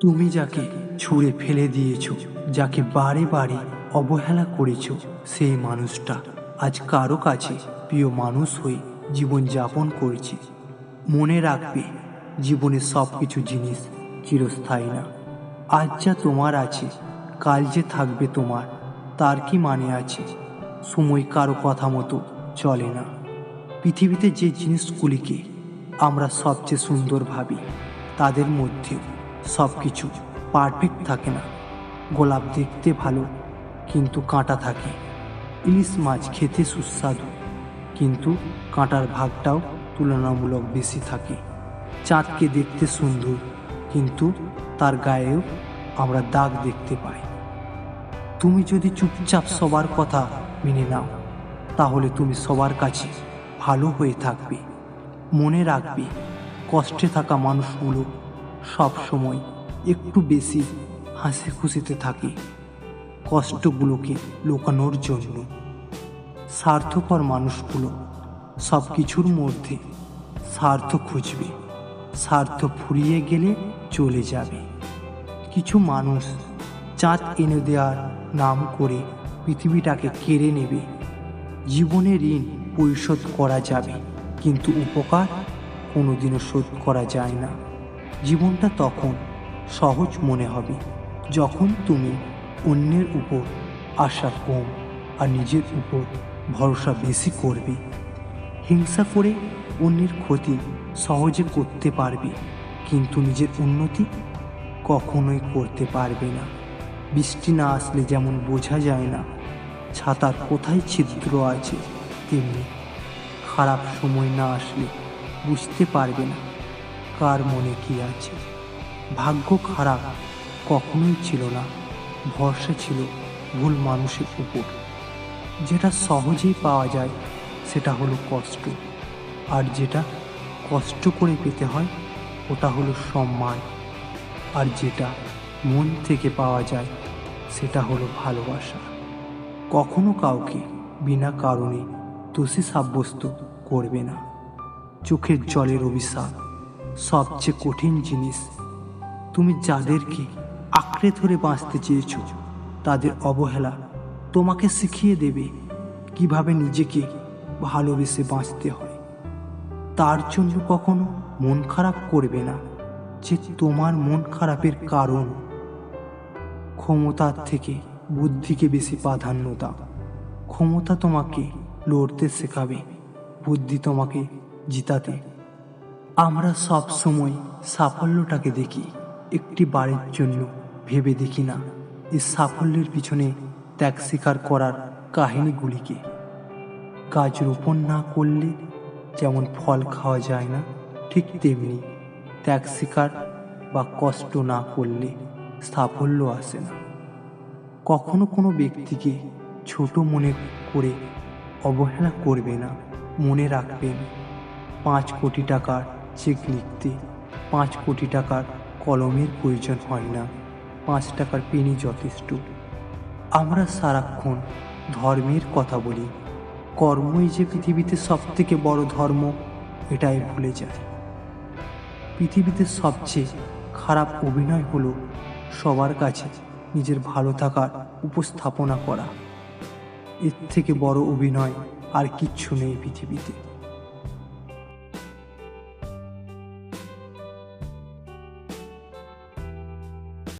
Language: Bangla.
তুমি যাকে ছুঁড়ে ফেলে দিয়েছ, যাকে বারে বারে অবহেলা করেছ, সেই মানুষটা আজ কারো কাছে প্রিয় মানুষ হয়ে জীবনযাপন করছে। মনে রাখবে, জীবনের সব কিছু জিনিস চিরস্থায়ী না। আজ যা তোমার আছে, কাল যে থাকবে তোমার, তার কি মানে আছে? সময় কারো কথা মতো চলে না। পৃথিবীতে যে জিনিসগুলিকে আমরা সবচেয়ে সুন্দর ভাবি, তাদের মধ্যেও সব কিছু পারফেক্ট থাকে না। গোলাপ দেখতে ভালো, কিন্তু কাঁটা থাকে। ইলিশ মাছ খেতে সুস্বাদু, কিন্তু কাঁটার ভাগটাও তুলনামূলক বেশি থাকে। চাঁদকে দেখতে সুন্দর, কিন্তু তার গায়েও আমরা দাগ দেখতে পাই। তুমি যদি চুপচাপ সবার কথা মেনে নাও, তাহলে তুমি সবার কাছে ভালো হয়ে থাকবে। মনে রাখবে, কষ্টে থাকা মানুষগুলো সব সময় একটু বেশি হাসি খুশিতে থাকে, কষ্টগুলোকে লুকানোর জন্য। স্বার্থপর মানুষগুলো সব কিছুর মধ্যে স্বার্থ খুঁজবে, স্বার্থ ফুরিয়ে গেলে চলে যাবে। কিছু মানুষ চাঁদ এনে দেওয়ার নাম করে পৃথিবীটাকে কেড়ে নেবে। জীবনের ঋণ পরিশোধ করা যাবে, কিন্তু উপকার কোনোদিনও শোধ করা যায় না। জীবনটা তখন সহজ মনে হবে যখন তুমি অন্যের উপর আশা কম আর নিজের উপর ভরসা বেশি করবে। হিংসা করে অন্যের ক্ষতি সহজে করতে পারবে, কিন্তু নিজের উন্নতি কখনোই করতে পারবে না। বৃষ্টি না আসলে যেমন বোঝা যায় না ছাতার কোথায় ছিদ্র আছে, তেমনি খারাপ সময় না আসলে বুঝতে পারবে না কার মনে কি আছে। ভাগ্য খারাপ কখনোই ছিল না, ভরসা ছিল ভুল মানুষের উপর। যেটা সহজেই পাওয়া যায় সেটা হলো কষ্ট, আর যেটা কষ্ট করে পেতে হয় ওটা হলো সম্মান, আর যেটা মন থেকে পাওয়া যায় সেটা হলো ভালোবাসা। কখনো কাউকে বিনা কারণে দোষী সাব্যস্ত করবে না। চোখের জলের অভিশাপ সবচেয়ে কঠিন জিনিস। তুমি যাদেরকে আঁকড়ে ধরে বাঁচতে চেয়েছ, তাদের অবহেলা তোমাকে শিখিয়ে দেবে কিভাবে নিজেকে ভালোবেসে বাঁচতে হয়। তার জন্য কখনো মন খারাপ করবে না যে তোমার মন খারাপের কারণ। ক্ষমতার থেকে বুদ্ধিকে বেশি প্রাধান্য দাও। ক্ষমতা তোমাকে লড়তে শেখাবে, বুদ্ধি তোমাকে জিতাতে। আমরা সব সময় সাফল্যটাকে দেখি একটি বারের জন্য, ভেবে দেখি না এই সাফল্যের পিছনে ত্যাগ স্বীকার করার কাহিনীগুলিকে। গাছ রোপণ না করলে যেমন ফল খাওয়া যায় না, ঠিক তেমনি ত্যাগ স্বীকার বা কষ্ট না করলে সাফল্য আসে না। কখনো কোনো ব্যক্তিকে ছোট মনে করে অবহেলা করবে না। মনে রাখবেন, 5 কোটি টাকার চেক লিখতে 5 কোটি টাকার কলমের প্রয়োজন হয় না, 5 টাকার পেনই যথেষ্ট। আমরা সারাক্ষণ ধর্মের কথা বলি, কর্মই যে পৃথিবীতে সব থেকে বড় ধর্ম এটাই ভুলে যায়। পৃথিবীতে সবচেয়ে খারাপ অভিনয় হলো সবার কাছে নিজের ভালো থাকার উপস্থাপনা করা। এর থেকে বড় অভিনয় আর কিচ্ছু নেই পৃথিবীতে।